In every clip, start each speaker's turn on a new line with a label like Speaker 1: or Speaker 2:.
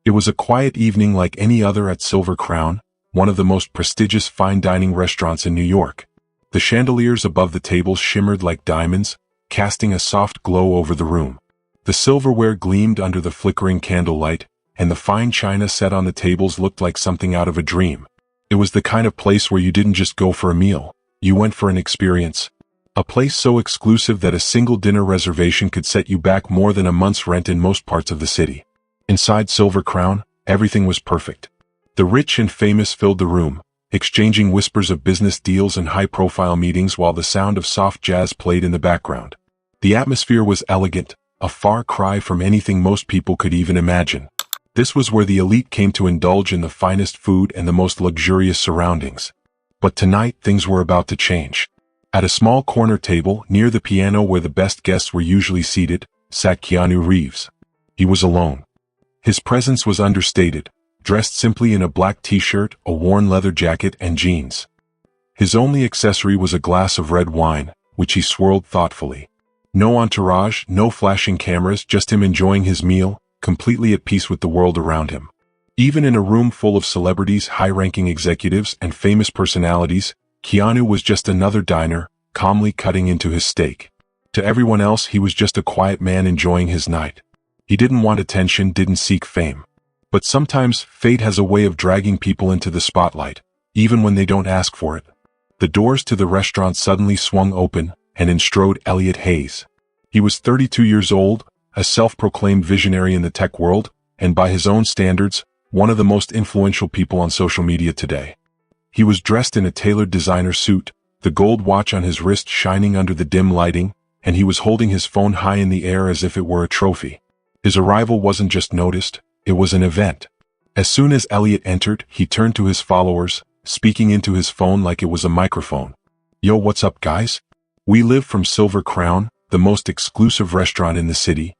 Speaker 1: It was a quiet evening like any other at Silver Crown, one of the most prestigious fine dining restaurants in New York. The chandeliers above the tables shimmered like diamonds, casting a soft glow over the room. The silverware gleamed under the flickering candlelight, and the fine china set on the tables looked like something out of a dream. It was the kind of place where you didn't just go for a meal, you went for an experience. A place so exclusive that a single dinner reservation could set you back more than a month's rent in most parts of the city. Inside Silver Crown, everything was perfect. The rich and famous filled the room, exchanging whispers of business deals and high-profile meetings while the sound of soft jazz played in the background. The atmosphere was elegant, a far cry from anything most people could even imagine. This was where the elite came to indulge in the finest food and the most luxurious surroundings. But tonight, things were about to change. At a small corner table, near the piano where the best guests were usually seated, sat Keanu Reeves. He was alone. His presence was understated, dressed simply in a black t-shirt, a worn leather jacket, and jeans. His only accessory was a glass of red wine, which he swirled thoughtfully. No entourage, no flashing cameras, just him enjoying his meal, completely at peace with the world around him. Even in a room full of celebrities, high-ranking executives, and famous personalities, Keanu was just another diner, calmly cutting into his steak. To everyone else, he was just a quiet man enjoying his night. He didn't want attention, didn't seek fame. But sometimes, fate has a way of dragging people into the spotlight, even when they don't ask for it. The doors to the restaurant suddenly swung open, and in strode Elliot Hayes. He was 32 years old, a self-proclaimed visionary in the tech world, and by his own standards, one of the most influential people on social media today. He was dressed in a tailored designer suit, the gold watch on his wrist shining under the dim lighting, and he was holding his phone high in the air as if it were a trophy. His arrival wasn't just noticed, it was an event. As soon as Elliot entered, he turned to his followers, speaking into his phone like it was a microphone. "Yo, what's up, guys? We live from Silver Crown, the most exclusive restaurant in the city."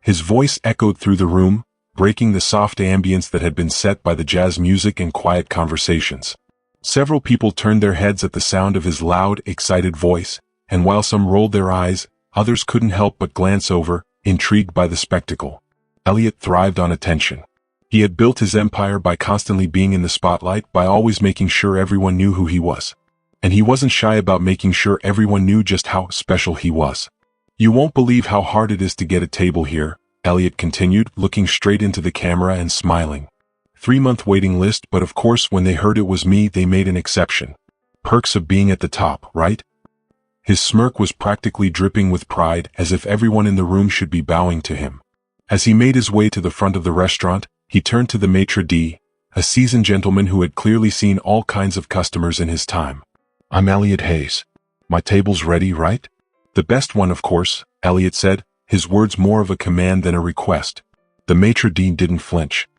Speaker 1: His voice echoed through the room, breaking the soft ambience that had been set by the jazz music and quiet conversations. Several people turned their heads at the sound of his loud, excited voice, and while some rolled their eyes, others couldn't help but glance over, intrigued by the spectacle. Elliot thrived on attention. He had built his empire by constantly being in the spotlight, by always making sure everyone knew who he was. And he wasn't shy about making sure everyone knew just how special he was. "You won't believe how hard it is to get a table here," Elliot continued, looking straight into the camera and smiling. "3-month waiting list, but of course when they heard it was me they made an exception. Perks of being at the top, right?" His smirk was practically dripping with pride, as if everyone in the room should be bowing to him. As he made his way to the front of the restaurant, he turned to the maitre d', a seasoned gentleman who had clearly seen all kinds of customers in his time. "I'm Elliot Hayes. My table's ready, right?" "The best one, of course," Elliot said, his words more of a command than a request. The maitre d' didn't flinch.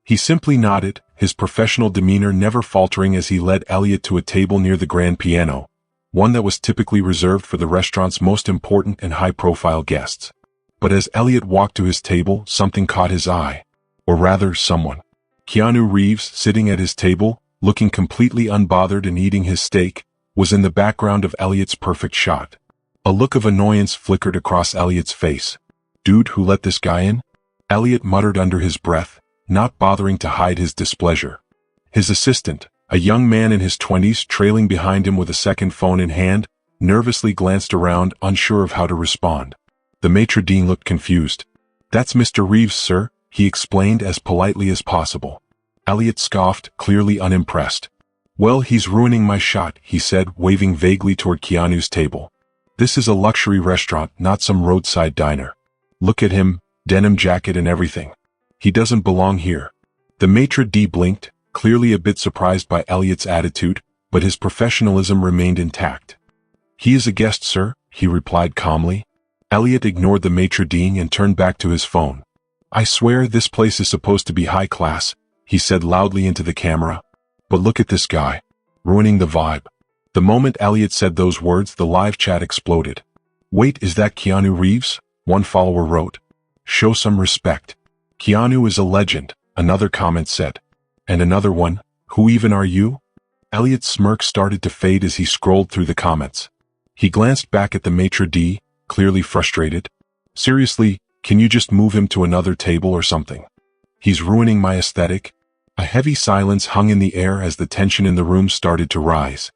Speaker 1: He simply nodded, his professional demeanor never faltering as he led Elliot to a table near the grand piano, one that was typically reserved for the restaurant's most important and high-profile guests. But as Elliot walked to his table, something caught his eye. Or rather, someone. Keanu Reeves, sitting at his table, looking completely unbothered and eating his steak, was in the background of Elliot's perfect shot. A look of annoyance flickered across Elliot's face. "Dude, who let this guy in?" Elliot muttered under his breath, not bothering to hide his displeasure. His assistant, a young man in his 20s trailing behind him with a second phone in hand, nervously glanced around, unsure of how to respond. The maitre d' looked confused. "That's Mr. Reeves, sir," he explained as politely as possible. Elliot scoffed, clearly unimpressed. "Well, he's ruining my shot," he said, waving vaguely toward Keanu's table. "This is a luxury restaurant, not some roadside diner. Look at him, denim jacket and everything. He doesn't belong here." The maitre d' blinked, clearly a bit surprised by Elliot's attitude, but his professionalism remained intact. "He is a guest, sir," he replied calmly. Elliot ignored the maitre d' and turned back to his phone. "I swear this place is supposed to be high class," he said loudly into the camera. "But look at this guy. Ruining the vibe." The moment Elliot said those words, the live chat exploded. "Wait, is that Keanu Reeves?" one follower wrote. "Show some respect. Keanu is a legend," another comment said. And another one, "Who even are you?" Elliot's smirk started to fade as he scrolled through the comments. He glanced back at the maitre d', clearly frustrated. "Seriously, can you just move him to another table or something?" He's ruining my aesthetic. A heavy silence hung in the air as the tension in the room started to rise.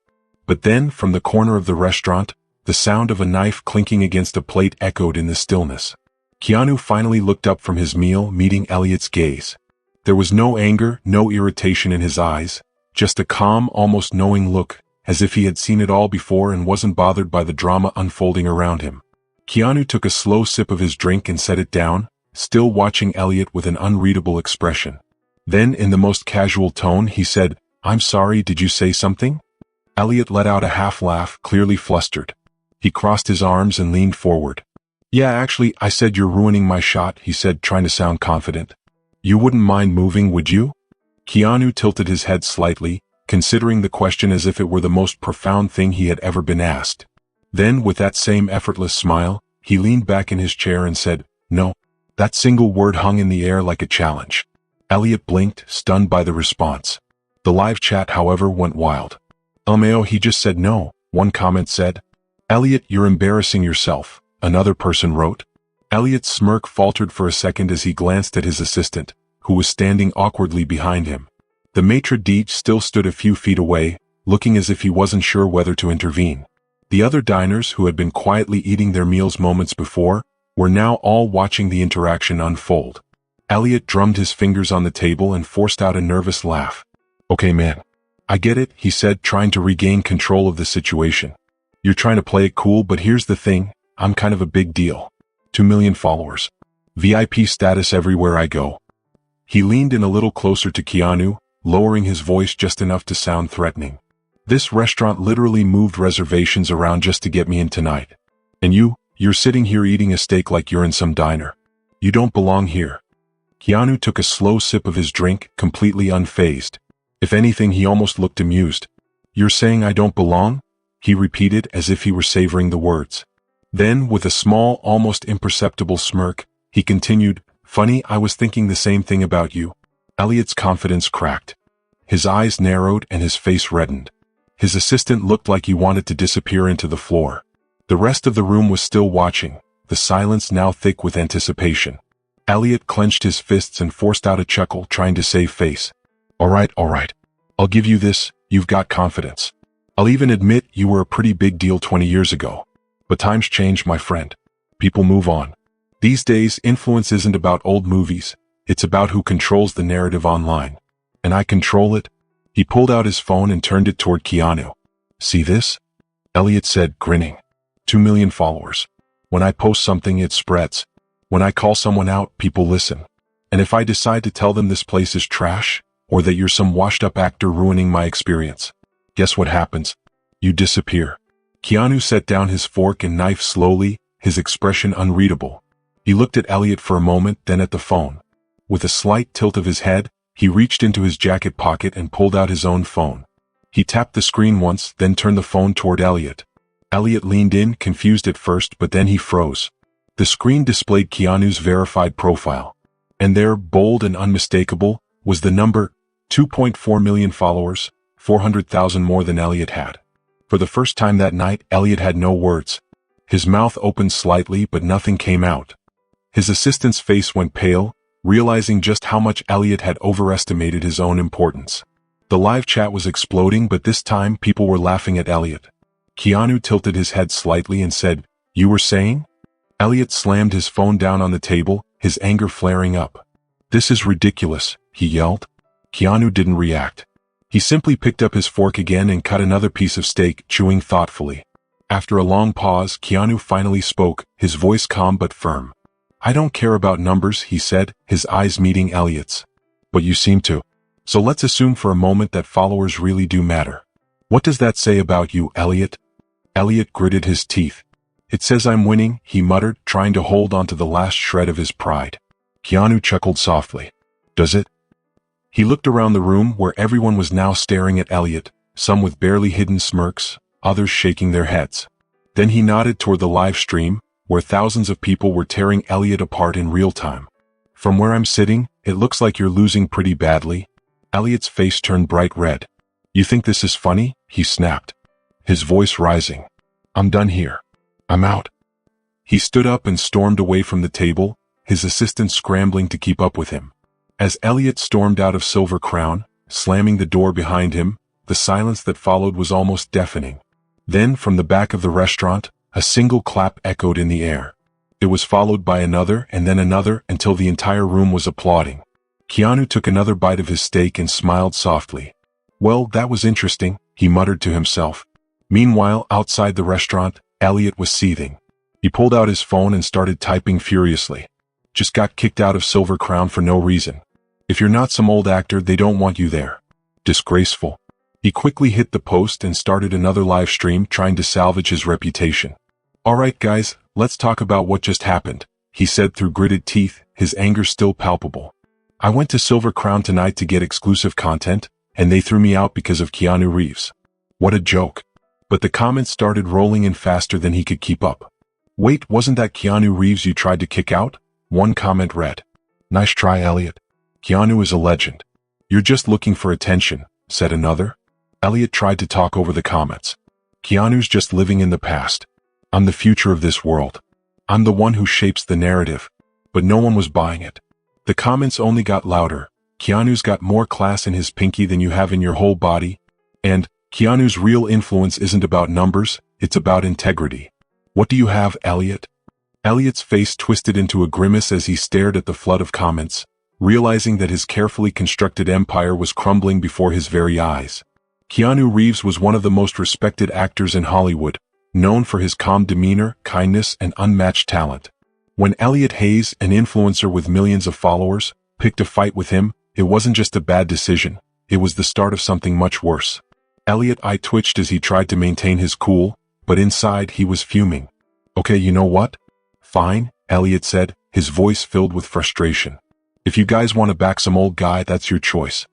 Speaker 1: But then, from the corner of the restaurant, the sound of a knife clinking against a plate echoed in the stillness. Keanu finally looked up from his meal, meeting Elliot's gaze. There was no anger, no irritation in his eyes, just a calm, almost knowing look, as if he had seen it all before and wasn't bothered by the drama unfolding around him. Keanu took a slow sip of his drink and set it down, still watching Elliot with an unreadable expression. Then, in the most casual tone, he said, "I'm sorry, did you say something?" Elliot let out a half laugh, clearly flustered. He crossed his arms and leaned forward. "Yeah, actually, I said you're ruining my shot," he said, trying to sound confident. "You wouldn't mind moving, would you?" Keanu tilted his head slightly, considering the question as if it were the most profound thing he had ever been asked. Then, with that same effortless smile, he leaned back in his chair and said, "No." That single word hung in the air like a challenge. Elliot blinked, stunned by the response. The live chat, however, went wild. "LMAO, he just said no," one comment said. "Elliot, you're embarrassing yourself," another person wrote. Elliot's smirk faltered for a second as he glanced at his assistant, who was standing awkwardly behind him. The maitre d' still stood a few feet away, looking as if he wasn't sure whether to intervene. The other diners, who had been quietly eating their meals moments before, were now all watching the interaction unfold. Elliot drummed his fingers on the table and forced out a nervous laugh. "Okay, man. I get it," he said, trying to regain control of the situation. "You're trying to play it cool, but here's the thing, I'm kind of a big deal. 2 million followers. VIP status everywhere I go." He leaned in a little closer to Keanu, lowering his voice just enough to sound threatening. "This restaurant literally moved reservations around just to get me in tonight. And you're sitting here eating a steak like you're in some diner. You don't belong here." Keanu took a slow sip of his drink, completely unfazed. If anything, he almost looked amused. "You're saying I don't belong?" he repeated as if he were savoring the words. Then, with a small, almost imperceptible smirk, he continued, "Funny, I was thinking the same thing about you." Elliot's confidence cracked. His eyes narrowed and his face reddened. His assistant looked like he wanted to disappear into the floor. The rest of the room was still watching, the silence now thick with anticipation. Elliot clenched his fists and forced out a chuckle, trying to save face. All right. I'll give you this, you've got confidence. I'll even admit you were a pretty big deal 20 years ago. But times change, my friend. People move on. These days, influence isn't about old movies, it's about who controls the narrative online. And I control it." He pulled out his phone and turned it toward Keanu. "See this?" Elliot said, grinning. 2 million followers. When I post something, it spreads. When I call someone out, people listen. And if I decide to tell them this place is trash, or that you're some washed-up actor ruining my experience, guess what happens? You disappear. Keanu set down his fork and knife slowly, his expression unreadable. He looked at Elliot for a moment, then at the phone. With a slight tilt of his head, he reached into his jacket pocket and pulled out his own phone. He tapped the screen once, then turned the phone toward Elliot. Elliot leaned in, confused at first, but then he froze. The screen displayed Keanu's verified profile. And there, bold and unmistakable, was the number, 2.4 million followers, 400,000 more than Elliot had. For the first time that night, Elliot had no words. His mouth opened slightly, but nothing came out. His assistant's face went pale, realizing just how much Elliot had overestimated his own importance. The live chat was exploding, but this time people were laughing at Elliot. Keanu tilted his head slightly and said, "You were saying?" Elliot slammed his phone down on the table, his anger flaring up. "This is ridiculous," he yelled. Keanu didn't react. He simply picked up his fork again and cut another piece of steak, chewing thoughtfully. After a long pause, Keanu finally spoke, his voice calm but firm. "I don't care about numbers," he said, his eyes meeting Elliot's. "But you seem to. So let's assume for a moment that followers really do matter. What does that say about you, Elliot?" Elliot gritted his teeth. "It says I'm winning," he muttered, trying to hold on to the last shred of his pride. Keanu chuckled softly. "Does it?" He looked around the room where everyone was now staring at Elliot, some with barely hidden smirks, others shaking their heads. Then he nodded toward the live stream, where thousands of people were tearing Elliot apart in real time. "From where I'm sitting, it looks like you're losing pretty badly." Elliot's face turned bright red. "You think this is funny?" he snapped, his voice rising. "I'm done here. I'm out." He stood up and stormed away from the table, his assistant scrambling to keep up with him. As Elliot stormed out of Silver Crown, slamming the door behind him, the silence that followed was almost deafening. Then, from the back of the restaurant, a single clap echoed in the air. It was followed by another and then another until the entire room was applauding. Keanu took another bite of his steak and smiled softly. "Well, that was interesting," he muttered to himself. Meanwhile, outside the restaurant, Elliot was seething. He pulled out his phone and started typing furiously. "Just got kicked out of Silver Crown for no reason. If you're not some old actor, they don't want you there. Disgraceful." He quickly hit the post and started another live stream trying to salvage his reputation. "Alright guys, let's talk about what just happened," he said through gritted teeth, his anger still palpable. "I went to Silver Crown tonight to get exclusive content, and they threw me out because of Keanu Reeves. What a joke." But the comments started rolling in faster than he could keep up. "Wait, wasn't that Keanu Reeves you tried to kick out?" One comment read. "Nice try, Elliot. Keanu is a legend." "You're just looking for attention," said another. Elliot tried to talk over the comments. "Keanu's just living in the past. I'm the future of this world. I'm the one who shapes the narrative." But no one was buying it. The comments only got louder. "Keanu's got more class in his pinky than you have in your whole body." And, "Keanu's real influence isn't about numbers, it's about integrity." "What do you have, Elliot?" Elliot's face twisted into a grimace as he stared at the flood of comments, realizing that his carefully constructed empire was crumbling before his very eyes. Keanu Reeves was one of the most respected actors in Hollywood, known for his calm demeanor, kindness, and unmatched talent. When Elliot Hayes, an influencer with millions of followers, picked a fight with him, it wasn't just a bad decision, it was the start of something much worse. Elliot's eye twitched as he tried to maintain his cool, but inside he was fuming. "Okay, you know what? Fine," Elliot said, his voice filled with frustration. "If you guys want to back some old guy, that's your choice.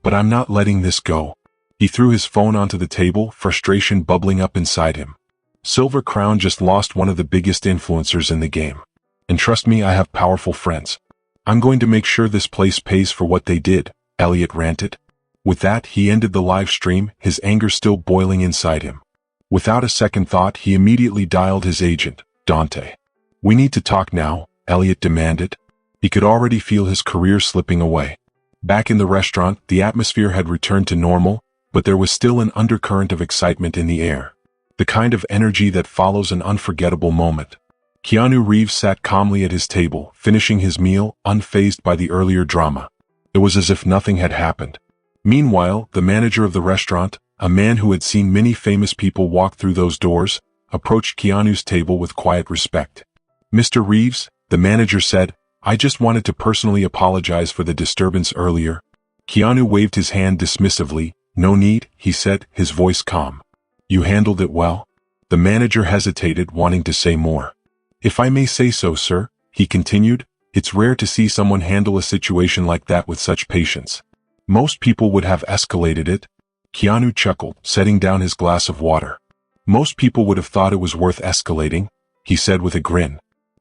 Speaker 1: But I'm not letting this go." He threw his phone onto the table, frustration bubbling up inside him. Silver Crown just lost one of the biggest influencers in the game. And trust me, I have powerful friends. I'm going to make sure this place pays for what they did, Elliot ranted. With that, he ended the live stream, his anger still boiling inside him. Without a second thought, he immediately dialed his agent, Dante. "We need to talk now," Elliot demanded. He could already feel his career slipping away. Back in the restaurant, the atmosphere had returned to normal, but there was still an undercurrent of excitement in the air. The kind of energy that follows an unforgettable moment. Keanu Reeves sat calmly at his table, finishing his meal, unfazed by the earlier drama. It was as if nothing had happened. Meanwhile, the manager of the restaurant, a man who had seen many famous people walk through those doors, approached Keanu's table with quiet respect. "Mr. Reeves," the manager said, "I just wanted to personally apologize for the disturbance earlier." Keanu waved his hand dismissively. "No need," he said, his voice calm. "You handled it well?" The manager hesitated, wanting to say more. "If I may say so, sir," he continued, "it's rare to see someone handle a situation like that with such patience. Most people would have escalated it." Keanu chuckled, setting down his glass of water. "Most people would have thought it was worth escalating," he said with a grin.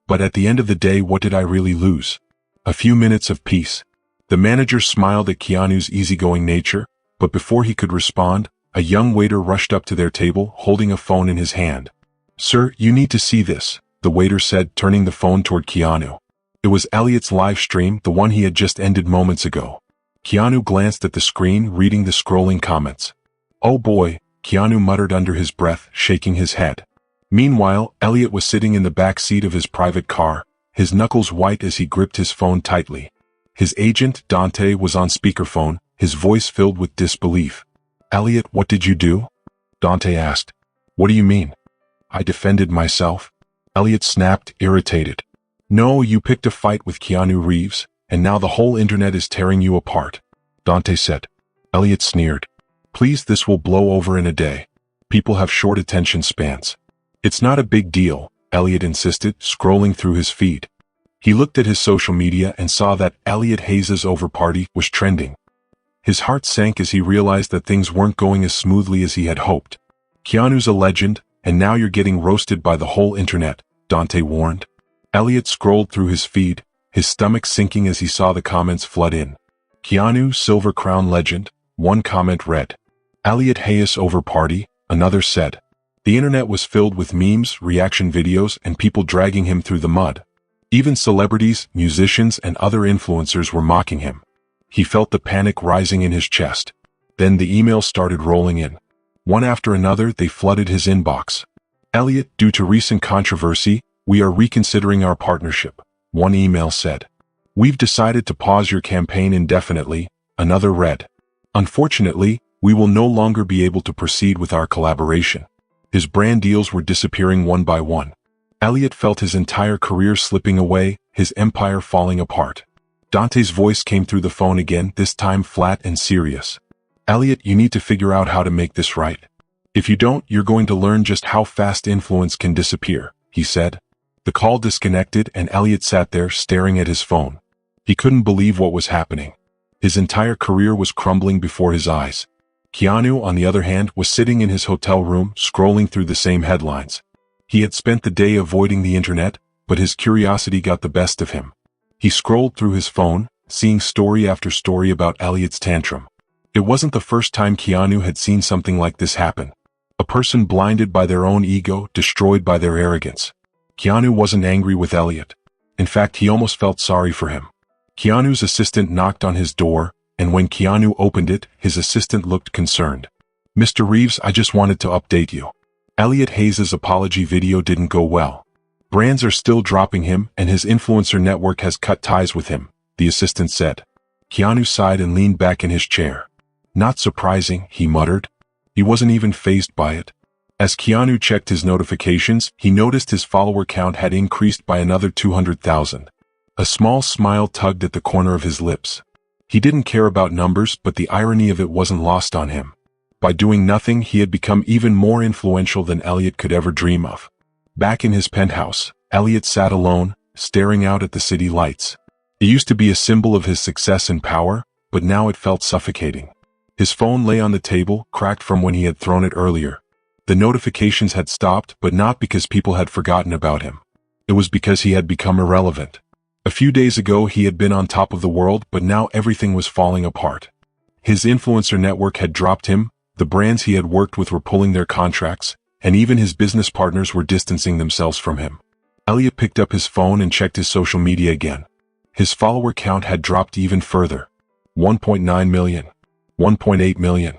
Speaker 1: "But at the end of the day, what did I really lose? A few minutes of peace." The manager smiled at Keanu's easygoing nature, but before he could respond, a young waiter rushed up to their table, holding a phone in his hand. "Sir, you need to see this," the waiter said, turning the phone toward Keanu. It was Elliot's live stream, the one he had just ended moments ago. Keanu glanced at the screen, reading the scrolling comments. "Oh boy," Keanu muttered under his breath, shaking his head. Meanwhile, Elliot was sitting in the back seat of his private car, his knuckles white as he gripped his phone tightly. His agent, Dante, was on speakerphone, his voice filled with disbelief. "Elliot, what did you do?" Dante asked. "What do you mean?" "I defended myself." Elliot snapped, irritated. "No, you picked a fight with Keanu Reeves, and now the whole internet is tearing you apart," Dante said. Elliot sneered. "Please, this will blow over in a day. People have short attention spans." "It's not a big deal," Elliot insisted, scrolling through his feed. He looked at his social media and saw that Elliot Hayes' over-party was trending. His heart sank as he realized that things weren't going as smoothly as he had hoped. "Keanu's a legend, and now you're getting roasted by the whole internet," Dante warned. Elliot scrolled through his feed, his stomach sinking as he saw the comments flood in. "Keanu, Silver Crown legend," one comment read. "Elliot Hayes over party," another said. The internet was filled with memes, reaction videos, and people dragging him through the mud. Even celebrities, musicians, and other influencers were mocking him. He felt the panic rising in his chest. Then the emails started rolling in. One after another, they flooded his inbox. "Elliot, due to recent controversy, we are reconsidering our partnership," one email said. "We've decided to pause your campaign indefinitely," another read. "Unfortunately, we will no longer be able to proceed with our collaboration." His brand deals were disappearing one by one. Elliot felt his entire career slipping away, his empire falling apart. Dante's voice came through the phone again, this time flat and serious. "Elliot, you need to figure out how to make this right. If you don't, you're going to learn just how fast influence can disappear," he said. The call disconnected and Elliot sat there staring at his phone. He couldn't believe what was happening. His entire career was crumbling before his eyes. Keanu, on the other hand, was sitting in his hotel room, scrolling through the same headlines. He had spent the day avoiding the internet, but his curiosity got the best of him. He scrolled through his phone, seeing story after story about Elliot's tantrum. It wasn't the first time Keanu had seen something like this happen. A person blinded by their own ego, destroyed by their arrogance. Keanu wasn't angry with Elliot. In fact, he almost felt sorry for him. Keanu's assistant knocked on his door, and when Keanu opened it, his assistant looked concerned. "Mr. Reeves, I just wanted to update you. Elliot Hayes' apology video didn't go well. Brands are still dropping him, and his influencer network has cut ties with him," the assistant said. Keanu sighed and leaned back in his chair. "Not surprising," he muttered. He wasn't even fazed by it. As Keanu checked his notifications, he noticed his follower count had increased by another 200,000. A small smile tugged at the corner of his lips. He didn't care about numbers, but the irony of it wasn't lost on him. By doing nothing, he had become even more influential than Elliot could ever dream of. Back in his penthouse, Elliot sat alone, staring out at the city lights. It used to be a symbol of his success and power, but now it felt suffocating. His phone lay on the table, cracked from when he had thrown it earlier. The notifications had stopped, but not because people had forgotten about him. It was because he had become irrelevant. A few days ago he had been on top of the world, but now everything was falling apart. His influencer network had dropped him, the brands he had worked with were pulling their contracts, and even his business partners were distancing themselves from him. Elliot picked up his phone and checked his social media again. His follower count had dropped even further. 1.9 million. 1.8 million.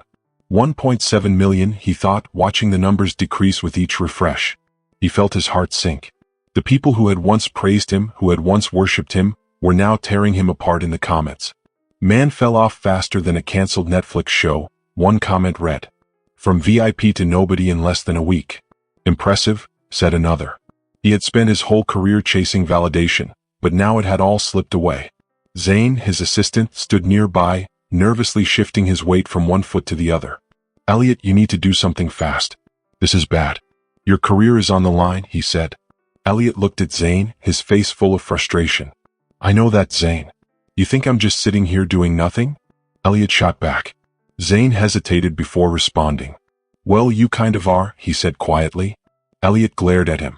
Speaker 1: 1.7 million, he thought, watching the numbers decrease with each refresh. He felt his heart sink. The people who had once praised him, who had once worshipped him, were now tearing him apart in the comments. "Man fell off faster than a cancelled Netflix show," one comment read. "From VIP to nobody in less than a week." "Impressive," said another. He had spent his whole career chasing validation, but now it had all slipped away. Zane, his assistant, stood nearby, nervously shifting his weight from one foot to the other. "Elliot, you need to do something fast. This is bad. Your career is on the line," he said. Elliot looked at Zane, his face full of frustration. "I know that, Zane. You think I'm just sitting here doing nothing?" Elliot shot back. Zane hesitated before responding. "Well, you kind of are," he said quietly. Elliot glared at him.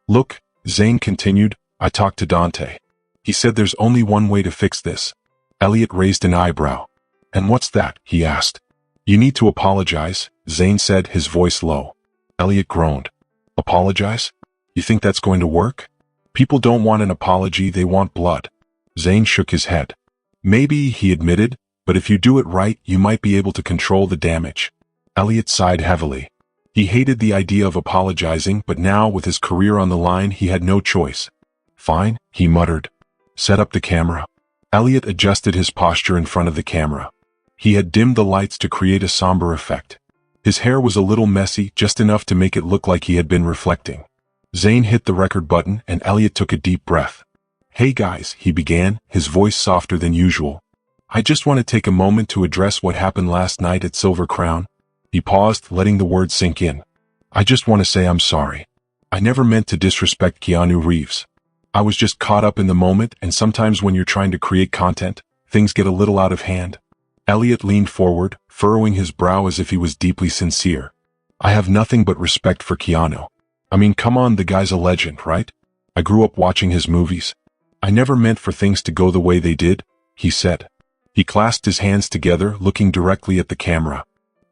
Speaker 1: "Look," Zane continued, "I talked to Dante. He said there's only one way to fix this." Elliot raised an eyebrow. "And what's that?" he asked. "You need to apologize," Zane said, his voice low. Elliot groaned. "Apologize? You think that's going to work? People don't want an apology, they want blood." Zane shook his head. "Maybe," he admitted, "but if you do it right, you might be able to control the damage." Elliot sighed heavily. He hated the idea of apologizing, but now, with his career on the line, he had no choice. "Fine," he muttered. "Set up the camera." Elliot adjusted his posture in front of the camera. He had dimmed the lights to create a somber effect. His hair was a little messy, just enough to make it look like he had been reflecting. Zane hit the record button and Elliot took a deep breath. "Hey guys," he began, his voice softer than usual. "I just want to take a moment to address what happened last night at Silver Crown." He paused, letting the words sink in. "I just want to say I'm sorry. I never meant to disrespect Keanu Reeves. I was just caught up in the moment, and sometimes when you're trying to create content, things get a little out of hand." Elliot leaned forward, furrowing his brow as if he was deeply sincere. "I have nothing but respect for Keanu. I mean, come on, the guy's a legend, right? I grew up watching his movies. I never meant for things to go the way they did," he said. He clasped his hands together, looking directly at the camera.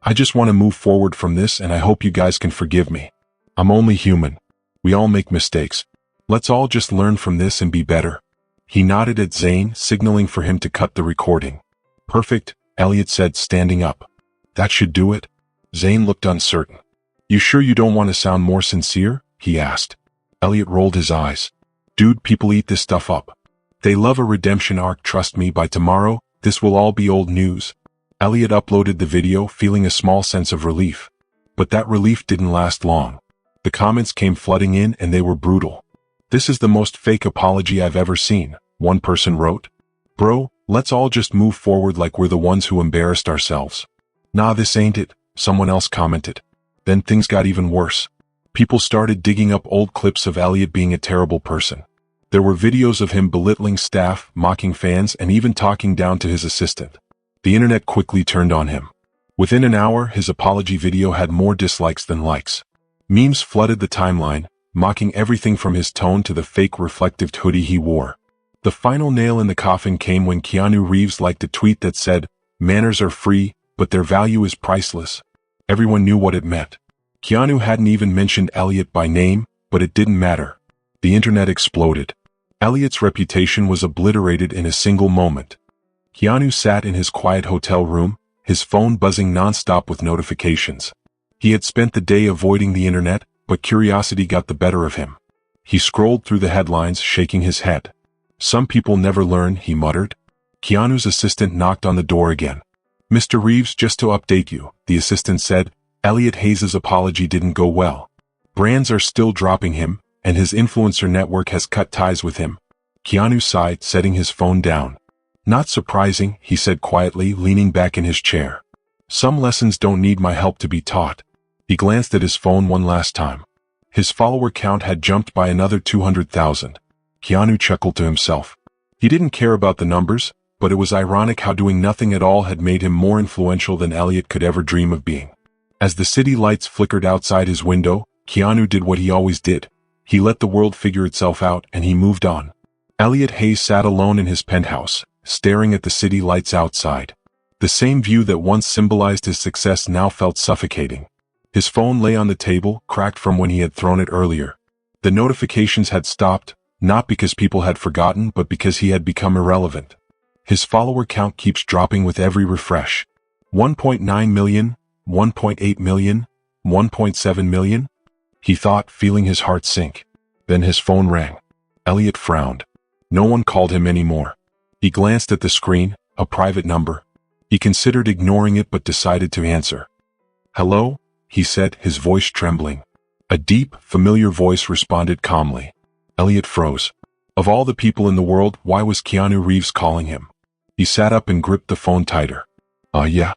Speaker 1: "I just want to move forward from this, and I hope you guys can forgive me. I'm only human. We all make mistakes. Let's all just learn from this and be better." He nodded at Zane, signaling for him to cut the recording. Perfect, Elliot said, standing up. That should do it. Zane looked uncertain. You sure you don't want to sound more sincere? He asked. Elliot rolled his eyes. Dude, people eat this stuff up. They love a redemption arc, trust me, by tomorrow, this will all be old news. Elliot uploaded the video, feeling a small sense of relief. But that relief didn't last long. The comments came flooding in and they were brutal. This is the most fake apology I've ever seen, one person wrote. Bro, let's all just move forward like we're the ones who embarrassed ourselves. Nah, this ain't it, someone else commented. Then things got even worse. People started digging up old clips of Elliot being a terrible person. There were videos of him belittling staff, mocking fans, and even talking down to his assistant. The internet quickly turned on him. Within an hour, his apology video had more dislikes than likes. Memes flooded the timeline, mocking everything from his tone to the fake reflective hoodie he wore. The final nail in the coffin came when Keanu Reeves liked a tweet that said, "Manners are free, but their value is priceless." Everyone knew what it meant. Keanu hadn't even mentioned Elliot by name, but it didn't matter. The internet exploded. Elliot's reputation was obliterated in a single moment. Keanu sat in his quiet hotel room, his phone buzzing nonstop with notifications. He had spent the day avoiding the internet, but curiosity got the better of him. He scrolled through the headlines, shaking his head. Some people never learn, he muttered. Keanu's assistant knocked on the door again. Mr. Reeves, just to update you, the assistant said, Elliot Hayes' apology didn't go well. Brands are still dropping him, and his influencer network has cut ties with him. Keanu sighed, setting his phone down. Not surprising, he said quietly, leaning back in his chair. Some lessons don't need my help to be taught. He glanced at his phone one last time. His follower count had jumped by another 200,000. Keanu chuckled to himself. He didn't care about the numbers, but it was ironic how doing nothing at all had made him more influential than Elliot could ever dream of being. As the city lights flickered outside his window, Keanu did what he always did. He let the world figure itself out and he moved on. Elliot Hayes sat alone in his penthouse, staring at the city lights outside. The same view that once symbolized his success now felt suffocating. His phone lay on the table, cracked from when he had thrown it earlier. The notifications had stopped, not because people had forgotten, but because he had become irrelevant. His follower count keeps dropping with every refresh. 1.9 million, 1.8 million, 1.7 million? He thought, feeling his heart sink. Then his phone rang. Elliot frowned. No one called him anymore. He glanced at the screen, a private number. He considered ignoring it but decided to answer. Hello? He said, his voice trembling. A deep, familiar voice responded calmly. Elliot froze. Of all the people in the world, why was Keanu Reeves calling him? He sat up and gripped the phone tighter. Yeah.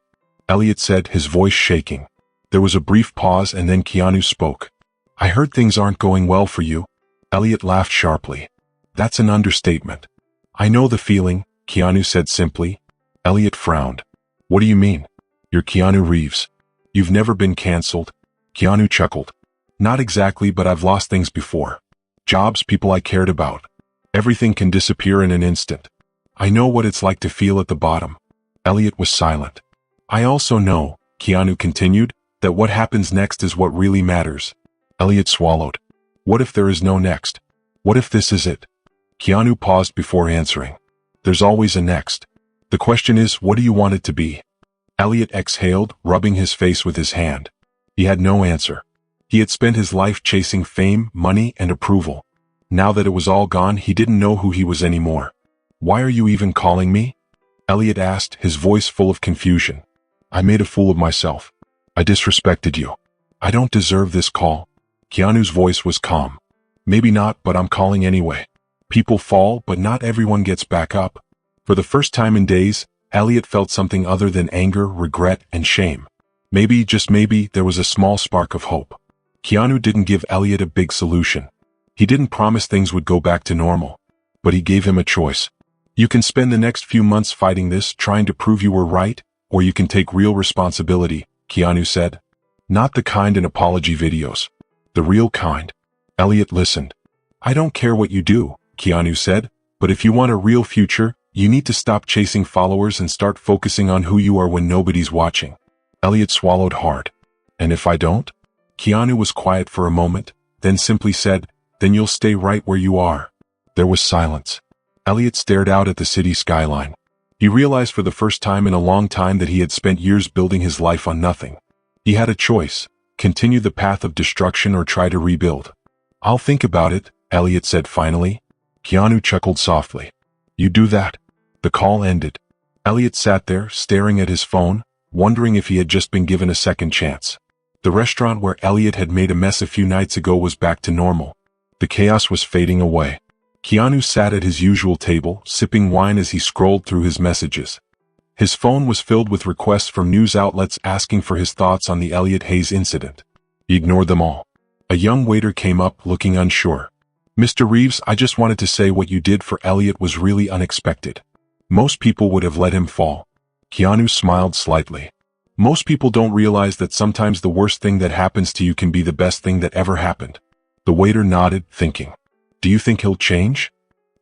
Speaker 1: Elliot said, his voice shaking. There was a brief pause and then Keanu spoke. I heard things aren't going well for you. Elliot laughed sharply. That's an understatement. I know the feeling, Keanu said simply. Elliot frowned. What do you mean? You're Keanu Reeves. You've never been cancelled. Keanu chuckled. Not exactly, but I've lost things before. Jobs, people I cared about. Everything can disappear in an instant. I know what it's like to feel at the bottom. Elliot was silent. I also know, Keanu continued, that what happens next is what really matters. Elliot swallowed. What if there is no next? What if this is it? Keanu paused before answering. There's always a next. The question is, what do you want it to be? Elliot exhaled, rubbing his face with his hand. He had no answer. He had spent his life chasing fame, money, and approval. Now that it was all gone, he didn't know who he was anymore. Why are you even calling me? Elliot asked, his voice full of confusion. I made a fool of myself. I disrespected you. I don't deserve this call. Keanu's voice was calm. Maybe not, but I'm calling anyway. People fall, but not everyone gets back up. For the first time in days, Elliot felt something other than anger, regret, and shame. Maybe, just maybe, there was a small spark of hope. Keanu didn't give Elliot a big solution. He didn't promise things would go back to normal. But he gave him a choice. You can spend the next few months fighting this, trying to prove you were right, or you can take real responsibility, Keanu said. Not the kind in apology videos. The real kind. Elliot listened. I don't care what you do, Keanu said, but if you want a real future, you need to stop chasing followers and start focusing on who you are when nobody's watching. Elliot swallowed hard. And if I don't? Keanu was quiet for a moment, then simply said, then you'll stay right where you are. There was silence. Elliot stared out at the city skyline. He realized for the first time in a long time that he had spent years building his life on nothing. He had a choice: continue the path of destruction or try to rebuild. "I'll think about it," Elliot said finally. Keanu chuckled softly. "You do that." The call ended. Elliot sat there, staring at his phone, wondering if he had just been given a second chance. The restaurant where Elliot had made a mess a few nights ago was back to normal. The chaos was fading away. Keanu sat at his usual table, sipping wine as he scrolled through his messages. His phone was filled with requests from news outlets asking for his thoughts on the Elliot Hayes incident. He ignored them all. A young waiter came up, looking unsure. "Mr. Reeves, I just wanted to say what you did for Elliot was really unexpected. Most people would have let him fall." Keanu smiled slightly. "Most people don't realize that sometimes the worst thing that happens to you can be the best thing that ever happened." The waiter nodded, thinking. "Do you think he'll change?"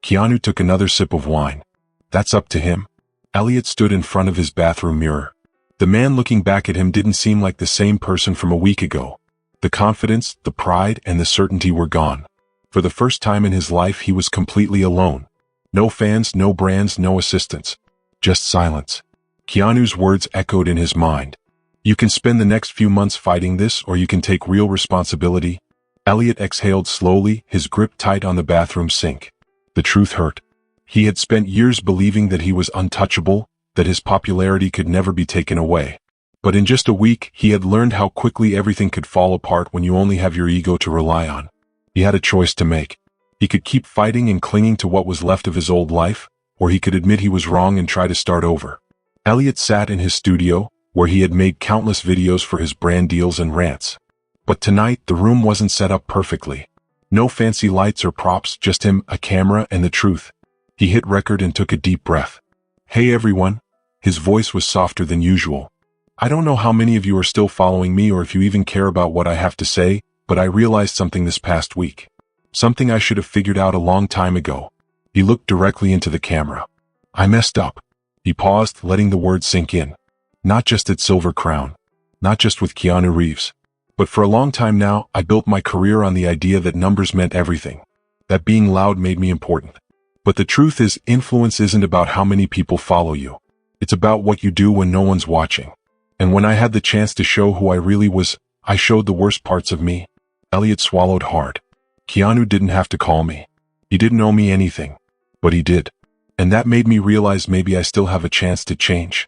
Speaker 1: Keanu took another sip of wine. "That's up to him." Elliot stood in front of his bathroom mirror. The man looking back at him didn't seem like the same person from a week ago. The confidence, the pride, and the certainty were gone. For the first time in his life, he was completely alone. No fans, no brands, no assistants. Just silence. Keanu's words echoed in his mind. "You can spend the next few months fighting this, or you can take real responsibility." Elliot exhaled slowly, his grip tight on the bathroom sink. The truth hurt. He had spent years believing that he was untouchable, that his popularity could never be taken away. But in just a week, he had learned how quickly everything could fall apart when you only have your ego to rely on. He had a choice to make. He could keep fighting and clinging to what was left of his old life, or he could admit he was wrong and try to start over. Elliot sat in his studio, where he had made countless videos for his brand deals and rants. But tonight, the room wasn't set up perfectly. No fancy lights or props, just him, a camera, and the truth. He hit record and took a deep breath. "Hey everyone." His voice was softer than usual. "I don't know how many of you are still following me or if you even care about what I have to say, but I realized something this past week. Something I should have figured out a long time ago." He looked directly into the camera. "I messed up." He paused, letting the words sink in. "Not just at Silver Crown. Not just with Keanu Reeves. But for a long time now, I built my career on the idea that numbers meant everything. That being loud made me important. But the truth is, influence isn't about how many people follow you. It's about what you do when no one's watching. And when I had the chance to show who I really was, I showed the worst parts of me." Elliot swallowed hard. Keanu didn't have to call me. He didn't owe me anything. But he did. And that made me realize maybe I still have a chance to change.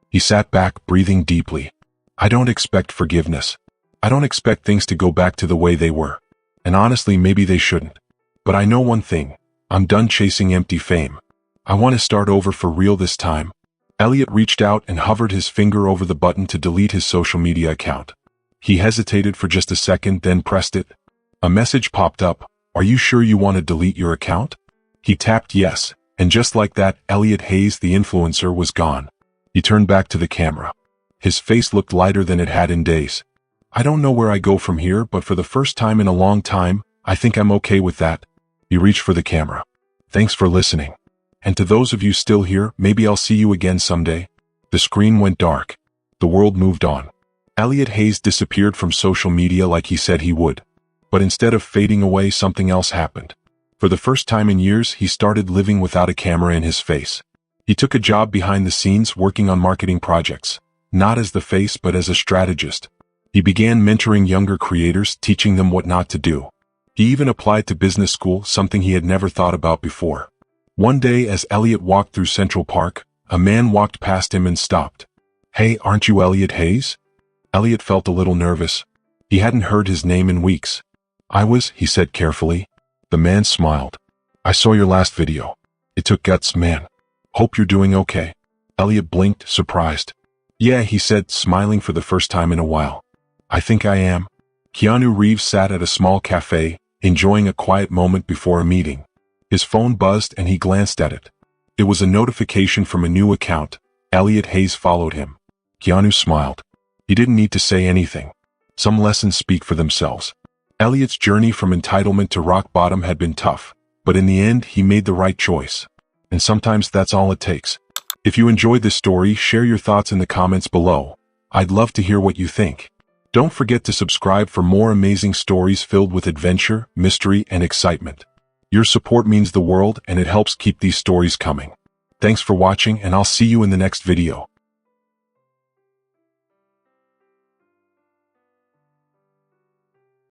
Speaker 1: He sat back, breathing deeply. "I don't expect forgiveness. I don't expect things to go back to the way they were. And honestly, maybe they shouldn't. But I know one thing. I'm done chasing empty fame. I want to start over for real this time." Elliot reached out and hovered his finger over the button to delete his social media account. He hesitated for just a second, then pressed it. A message popped up. "Are you sure you want to delete your account?" He tapped yes, and just like that, Elliot Hayes, the influencer, was gone. He turned back to the camera. His face looked lighter than it had in days. "I don't know where I go from here, but for the first time in a long time, I think I'm okay with that." He reached for the camera. "Thanks for listening. And to those of you still here, maybe I'll see you again someday." The screen went dark. The world moved on. Elliot Hayes disappeared from social media like he said he would. But instead of fading away, something else happened. For the first time in years, he started living without a camera in his face. He took a job behind the scenes working on marketing projects, not as the face but as a strategist. He began mentoring younger creators, teaching them what not to do. He even applied to business school, something he had never thought about before. One day, as Elliot walked through Central Park, a man walked past him and stopped. "Hey, aren't you Elliot Hayes?" Elliot felt a little nervous. He hadn't heard his name in weeks. "I was," he said carefully. The man smiled. "I saw your last video. It took guts, man. Hope you're doing okay." Elliot blinked, surprised. "Yeah," he said, smiling for the first time in a while. "I think I am." Keanu Reeves sat at a small cafe, enjoying a quiet moment before a meeting. His phone buzzed and he glanced at it. It was a notification from a new account. Elliot Hayes followed him. Keanu smiled. He didn't need to say anything. Some lessons speak for themselves. Elliot's journey from entitlement to rock bottom had been tough, but in the end he made the right choice. And sometimes that's all it takes. If you enjoyed this story, share your thoughts in the comments below. I'd love to hear what you think. Don't forget to subscribe for more amazing stories filled with adventure, mystery, and excitement. Your support means the world and it helps keep these stories coming. Thanks for watching and I'll see you in the next video.